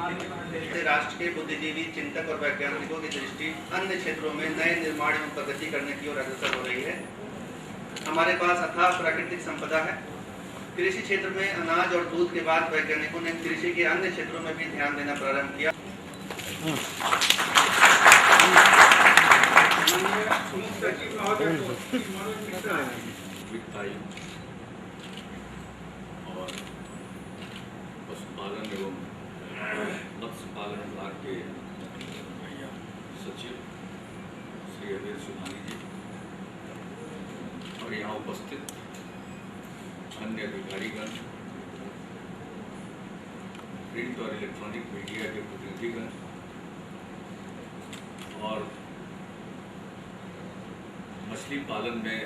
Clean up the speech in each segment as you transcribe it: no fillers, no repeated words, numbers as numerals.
राष्ट्र के बुद्धिजीवी, चिंतक और वैज्ञानिकों की दृष्टि अन्य क्षेत्रों में नए निर्माण एवं प्रगति करने की ओर अग्रसर हो रही है। हमारे पास अथाह प्राकृतिक संपदा है। कृषि क्षेत्र में अनाज और दूध के बाद वैज्ञानिकों ने कृषि के अन्य क्षेत्रों में भी ध्यान देना प्रारंभ किया। और पशुपालन एवं मत्स्य पालन विभाग के सचिव श्री अनिल सुमानी जी और यहाँ उपस्थित अन्य अधिकारीगण, प्रिंट और इलेक्ट्रॉनिक मीडिया के प्रतिनिधिगण और मछली पालन में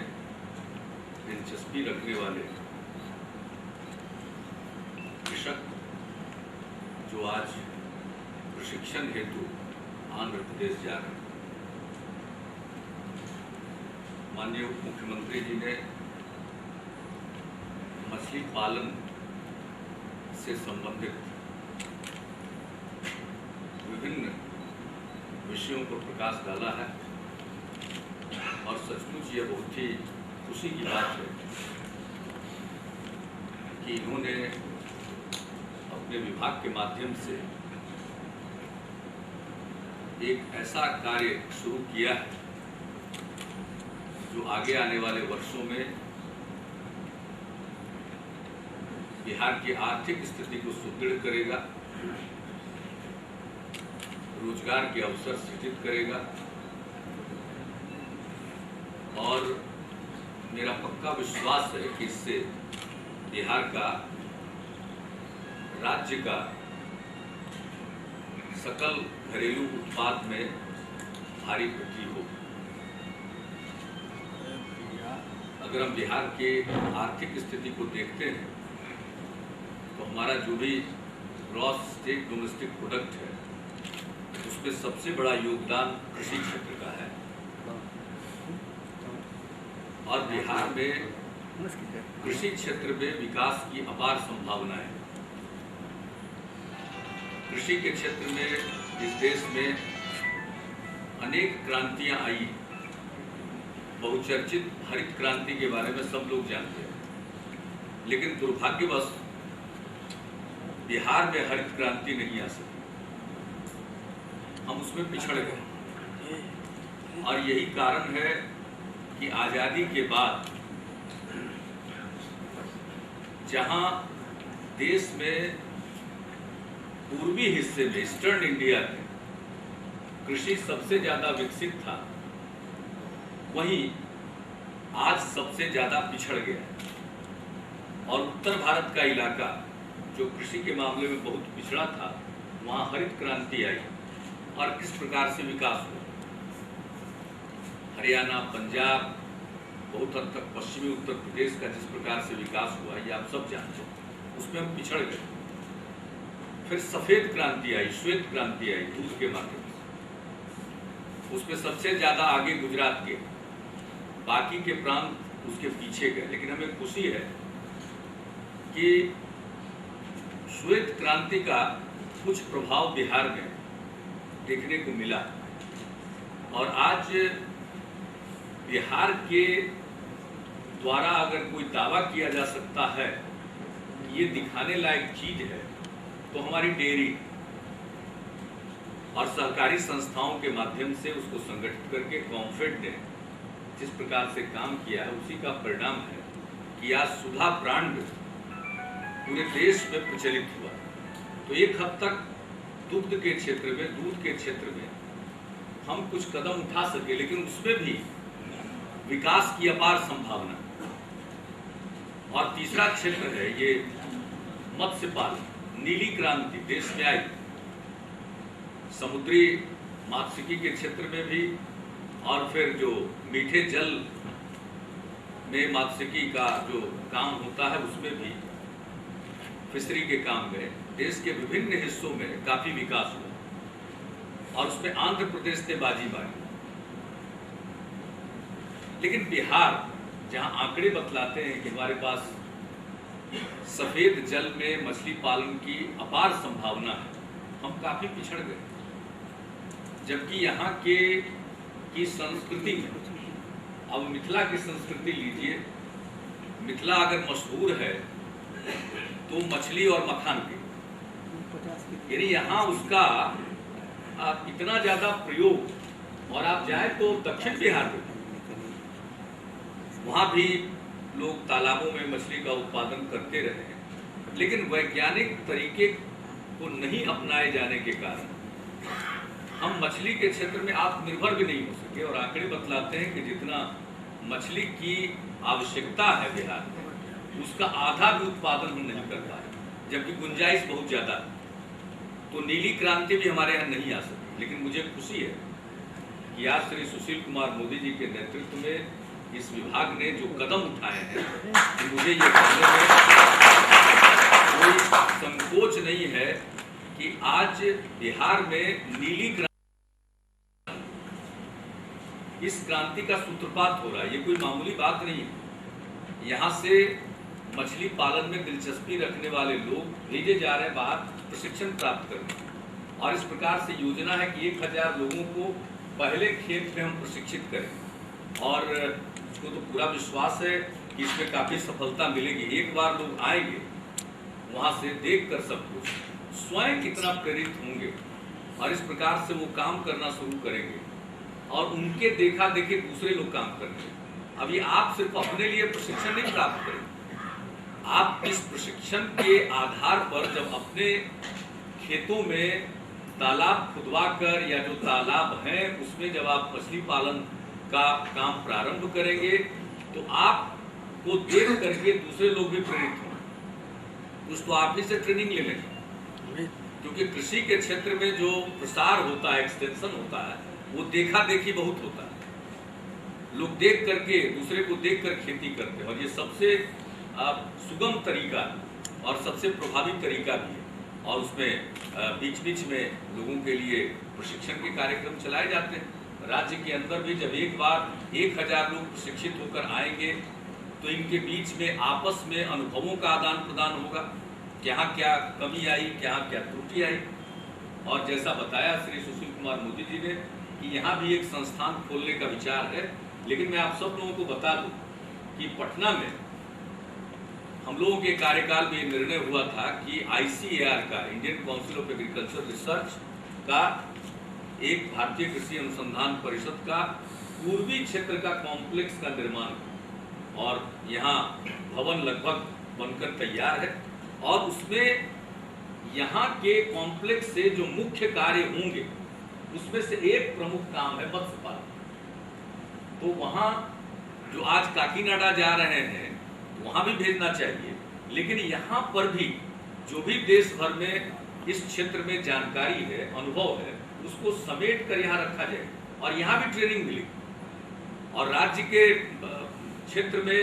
दिलचस्पी रखने वाले कृषक जो आज प्रशिक्षण हेतु आंध्र प्रदेश जा रहे हैं। माननीय उप मुख्यमंत्री जी ने मछली पालन से संबंधित विभिन्न विषयों पर प्रकाश डाला है और सचमुच यह बहुत ही खुशी की बात है कि इन्होंने अपने विभाग के माध्यम से एक ऐसा कार्य शुरू किया है जो आगे आने वाले वर्षों में बिहार की आर्थिक स्थिति को सुदृढ़ करेगा, रोजगार के अवसर सृजित करेगा और मेरा पक्का विश्वास है कि इससे बिहार का, राज्य का सकल घरेलू उत्पाद में भारी वृद्धि हो। अगर हम बिहार के आर्थिक स्थिति को देखते हैं तो हमारा जो भी ग्रॉस स्टेट डोमेस्टिक प्रोडक्ट है उसमें सबसे बड़ा योगदान कृषि क्षेत्र का है और बिहार में कृषि क्षेत्र में विकास की अपार संभावना है। कृषि के क्षेत्र में इस देश में अनेक क्रांतियां आई। बहुचर्चित हरित क्रांति के बारे में सब लोग जानते हैं, लेकिन दुर्भाग्यवश बिहार में हरित क्रांति नहीं आ सकी। हम उसमें पिछड़ गए और यही कारण है कि आजादी के बाद जहां देश में पूर्वी हिस्से में, ईस्टर्न इंडिया में कृषि सबसे ज्यादा विकसित था, वहीं आज सबसे ज्यादा पिछड़ गया है और उत्तर भारत का इलाका जो कृषि के मामले में बहुत पिछड़ा था, वहां हरित क्रांति आई और किस प्रकार से विकास हुआ। हरियाणा, पंजाब, बहुत हद तक पश्चिमी उत्तर प्रदेश का जिस प्रकार से विकास हुआ ये आप सब जानते हैं, उसमें हम पिछड़ गए। फिर सफेद क्रांति आई, श्वेत क्रांति आई दूध के माध्यम से, उसमें सबसे ज्यादा आगे गुजरात के, बाकी के प्रांत उसके पीछे गए। लेकिन हमें खुशी है कि श्वेत क्रांति का कुछ प्रभाव बिहार में देखने को मिला और आज बिहार के द्वारा अगर कोई दावा किया जा सकता है कि ये दिखाने लायक चीज है तो हमारी डेयरी और सहकारी संस्थाओं के माध्यम से उसको संगठित करके कॉम्फेड ने जिस प्रकार से काम किया है उसी का परिणाम है कि आज सुधा ब्रांड पूरे देश में प्रचलित हुआ। तो एक हद तक दुग्ध के क्षेत्र में, दूध के क्षेत्र में हम कुछ कदम उठा सके, लेकिन उसमें भी विकास की अपार संभावना। और तीसरा क्षेत्र है ये मत्स्य पालन। नीली क्रांति देश में आई, समुद्री मात्स्यिकी के क्षेत्र में भी और फिर जो मीठे जल में मात्स्यिकी का जो काम होता है उसमें भी फिशरी के काम में देश के विभिन्न हिस्सों में काफी विकास हुआ और उसमें आंध्र प्रदेश ने बाजी मारी। लेकिन बिहार, जहां आंकड़े बतलाते हैं कि हमारे पास सफेद जल में मछली पालन की अपार संभावना है, हम काफी पिछड़ गए, जबकि यहाँ की संस्कृति में, अब मिथिला की संस्कृति लीजिए, मिथिला अगर मशहूर है तो मछली और मखान की, यानी यहाँ उसका इतना ज्यादा प्रयोग। और आप जाए तो दक्षिण बिहार में वहां भी लोग तालाबों में मछली का उत्पादन करते रहे हैं, लेकिन वैज्ञानिक तरीके को नहीं अपनाए जाने के कारण हम मछली के क्षेत्र में आत्मनिर्भर भी नहीं हो सके। और आंकड़े बतलाते हैं कि जितना मछली की आवश्यकता है बिहार में, उसका आधा भी उत्पादन हम नहीं कर पाए, जबकि गुंजाइश बहुत ज्यादा है। तो नीली क्रांति भी हमारे यहाँ नहीं आ सकी। लेकिन मुझे खुशी है कि आज श्री सुशील कुमार मोदी जी के नेतृत्व में इस विभाग ने जो कदम उठाए हैं, कि मुझे ये कहने में कोई संकोच नहीं है कि आज बिहार में नीली क्रांति, इस क्रांति का सूत्रपात हो रहा है। ये कोई मामूली बात नहीं है। यहाँ से मछली पालन में दिलचस्पी रखने वाले लोग भेजे जा रहे हैं बाहर प्रशिक्षण प्राप्त करने, और इस प्रकार से योजना है कि 1000 लोगों को पहले खेत में हम प्रशिक्षित करें। और उसको तो पूरा विश्वास है कि इसमें काफ़ी सफलता मिलेगी। एक बार लोग आएंगे वहाँ से देख कर सब कुछ, स्वयं कितना प्रेरित होंगे और इस प्रकार से वो काम करना शुरू करेंगे, और उनके देखा देखे दूसरे लोग काम करेंगे। अभी आप सिर्फ अपने लिए प्रशिक्षण नहीं प्राप्त करेंगे, आप इस प्रशिक्षण के आधार पर जब अपने खेतों में तालाब खुदवा कर, या जो तालाब हैं उसमें जब आप मछली पालन का काम प्रारंभ करेंगे, तो आपको देख करके दूसरे लोग भी प्रेरित होंगे। कुछ तो आप ही से ट्रेनिंग ले लेंगे, क्योंकि कृषि के क्षेत्र में जो प्रसार होता है, एक्सटेंशन होता है, वो देखा देखी बहुत होता है। लोग देख करके, दूसरे को देख कर खेती करते हैं, और ये सबसे सुगम तरीका और सबसे प्रभावी तरीका भी है। और उसमें बीच बीच में लोगों के लिए प्रशिक्षण के कार्यक्रम चलाए जाते हैं। राज्य के अंदर भी जब एक बार 1000 लोग प्रशिक्षित होकर आएंगे, तो इनके बीच में आपस में अनुभवों का आदान प्रदान होगा, क्या क्या कमी आई, क्या क्या त्रुटि आई। और जैसा बताया श्री सुशील कुमार मोदी जी ने कि यहाँ भी एक संस्थान खोलने का विचार है। लेकिन मैं आप सब लोगों को बता दूं कि पटना में हम लोगों के कार्यकाल में निर्णय हुआ था कि ICAR का, Indian council of agriculture research का, एक भारतीय कृषि अनुसंधान परिषद का पूर्वी क्षेत्र का कॉम्प्लेक्स का निर्माण, और यहाँ भवन लगभग बनकर तैयार है। और उसमें यहाँ के कॉम्प्लेक्स से जो मुख्य कार्य होंगे, उसमें से एक प्रमुख काम है मत्स्य पालन। तो वहाँ जो आज काकीनाडा जा रहे हैं वहाँ भी भेजना चाहिए, लेकिन यहाँ पर भी जो भी देश भर में इस क्षेत्र में जानकारी है, अनुभव है, उसको समेट कर यहाँ रखा जाए, और यहाँ भी ट्रेनिंग मिलेगी। और राज्य के क्षेत्र में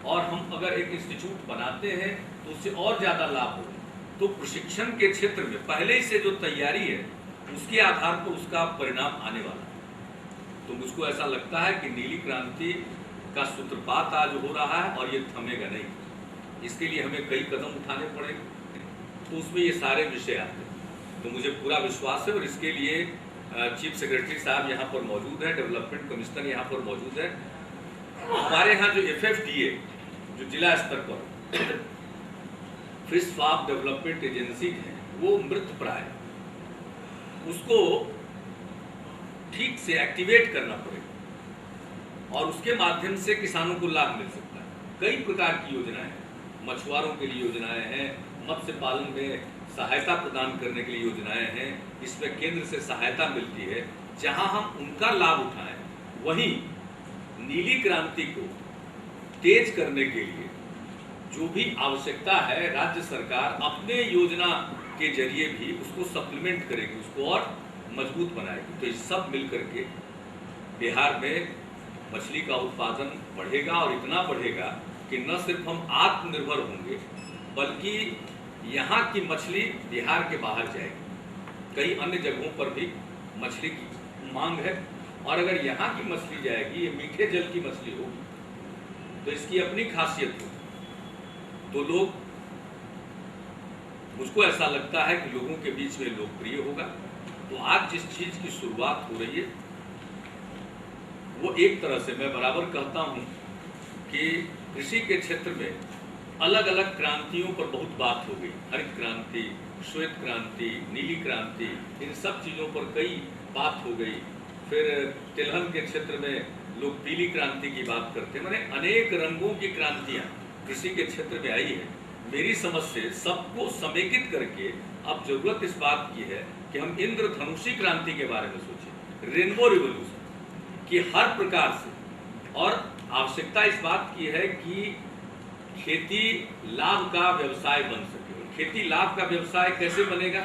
और हम अगर एक इंस्टीट्यूट बनाते हैं तो उससे और ज़्यादा लाभ होगा। तो प्रशिक्षण के क्षेत्र में पहले से जो तैयारी है, उसके आधार पर उसका परिणाम आने वाला है। तो मुझको ऐसा लगता है कि नीली क्रांति का सूत्रपात आज हो रहा है, और ये थमेगा नहीं। इसके लिए हमें कई कदम उठाने पड़ेंगे, तो उसमें ये सारे विषय आते हैं। तो मुझे पूरा विश्वास है, और इसके लिए चीफ सेक्रेटरी साहब यहाँ पर मौजूद है, डेवलपमेंट कमिश्नर यहाँ पर मौजूद है। हमारे यहाँ जो FFDA, जो जिला स्तर पर फिश फार्म डेवलपमेंट एजेंसी है, वो मृत प्राय, उसको ठीक से एक्टिवेट करना पड़ेगा, और उसके माध्यम से किसानों को लाभ मिल सकता है। कई प्रकार की योजनाएं हैं, मछुआरों के लिए योजनाएं हैं, मत्स्य पालन में सहायता प्रदान करने के लिए योजनाएं हैं, इसमें केंद्र से सहायता मिलती है। जहां हम उनका लाभ उठाएं, वहीं नीली क्रांति को तेज करने के लिए जो भी आवश्यकता है, राज्य सरकार अपने योजना के जरिए भी उसको सप्लीमेंट करेगी, उसको और मजबूत बनाएगी। तो ये सब मिलकर के बिहार में मछली का उत्पादन बढ़ेगा, और इतना बढ़ेगा कि न सिर्फ हम आत्मनिर्भर होंगे, बल्कि यहाँ की मछली बिहार के बाहर जाएगी। कई अन्य जगहों पर भी मछली की मांग है, और अगर यहाँ की मछली जाएगी, ये मीठे जल की मछली होगी, तो इसकी अपनी खासियत होगी। तो लोग मुझको ऐसा लगता है कि लोगों के बीच में लोकप्रिय होगा। तो आज जिस चीज की शुरुआत हो रही है वो एक तरह से, मैं बराबर कहता हूं कि कृषि के क्षेत्र में अलग अलग क्रांतियों पर बहुत बात हो गई। हरित क्रांति, श्वेत क्रांति, नीली क्रांति, इन सब चीज़ों पर कई बात हो गई। फिर तिलहन के क्षेत्र में लोग पीली क्रांति की बात करते हैं। मैंने अनेक रंगों की क्रांतियाँ कृषि के क्षेत्र में आई है। मेरी समझ से सबको समेकित करके अब जरूरत इस बात की है कि हम इंद्रधनुषी क्रांति के बारे में सोचें, रेनबो रिवोल्यूशन, कि हर प्रकार से। और आवश्यकता इस बात की है कि खेती लाभ का व्यवसाय बन सके। खेती लाभ का व्यवसाय कैसे बनेगा?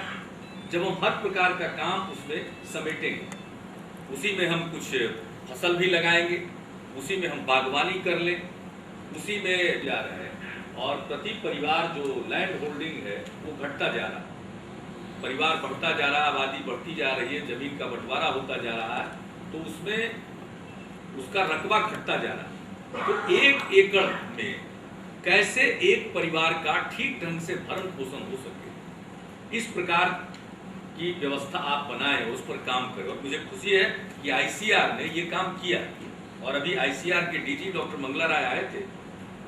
जब हम हर प्रकार का काम उसमें समेटेंगे, उसी में हम कुछ फसल भी लगाएंगे, उसी में हम बागवानी कर लें, उसी में जा रहे हैं। और प्रति परिवार जो लैंड होल्डिंग है वो घटता जा रहा है, परिवार बढ़ता जा रहा है, आबादी बढ़ती जा रही है, जमीन का बंटवारा होता जा रहा है, तो उसमें उसका रकबा घटता जा रहा है। तो 1 एकड़ में कैसे एक परिवार का ठीक ढंग से भरण पोषण हो सके, इस प्रकार की व्यवस्था आप बनाएं, उस पर काम करें। और मुझे खुशी है कि आईसीआर ने ये काम किया। और अभी आईसीआर के डीजी डॉक्टर मंगला राय आए थे,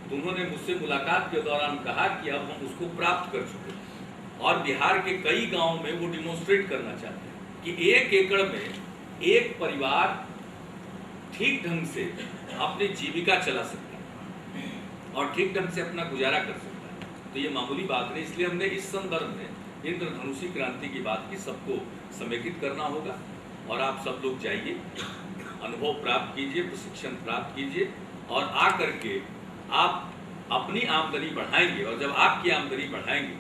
तो उन्होंने मुझसे मुलाकात के दौरान कहा कि अब हम उसको प्राप्त कर चुके हैं और बिहार के कई गांवों में वो डिमोन्स्ट्रेट करना चाहते हैं कि 1 एकड़ में एक परिवार ठीक ढंग से अपनी जीविका चला सकता है और ठीक ढंग से अपना गुजारा कर सकता है। तो ये मामूली बात नहीं, इसलिए हमने इस संदर्भ में इंद्रधनुषी क्रांति की बात की। सबको समेकित करना होगा और आप सब लोग जाइए, अनुभव प्राप्त कीजिए, प्रशिक्षण प्राप्त कीजिए और आ करके आप अपनी आमदनी बढ़ाएंगे। और जब आपकी आमदनी बढ़ाएंगे,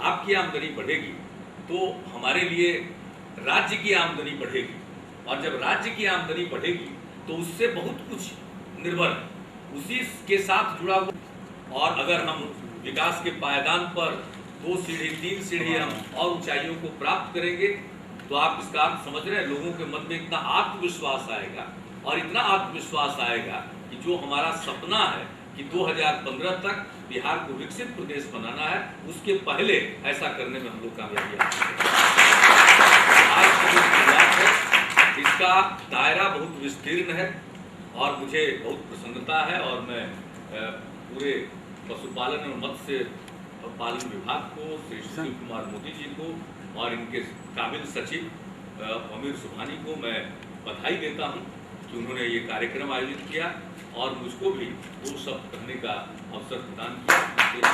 आपकी आमदनी बढ़ेगी तो हमारे लिए राज्य की आमदनी बढ़ेगी। और जब राज्य की आमदनी बढ़ेगी तो उससे बहुत कुछ निर्भर है, उसी के साथ जुड़ा हुआ। और अगर हम विकास के पायदान पर 2 सीढ़ी 3 सीढ़ी हम और ऊंचाइयों को प्राप्त करेंगे तो आप इसका अर्थ समझ रहे हैं, लोगों के मन में इतना आत्मविश्वास आएगा और इतना आत्मविश्वास आएगा कि जो हमारा सपना है कि 2015 तक बिहार को विकसित प्रदेश बनाना है, उसके पहले ऐसा करने में हम लोग कामयाबी है। इसका दायरा बहुत विस्तीर्ण है और मुझे बहुत प्रसन्नता है। और मैं पूरे पशुपालन और मत्स्य पालन विभाग को, श्री सुशील कुमार मोदी जी को और इनके काबिल सचिव अमीर सुभानी को मैं बधाई देता हूं कि उन्होंने ये कार्यक्रम आयोजित किया और मुझको भी वो सब करने का अवसर प्रदान किया।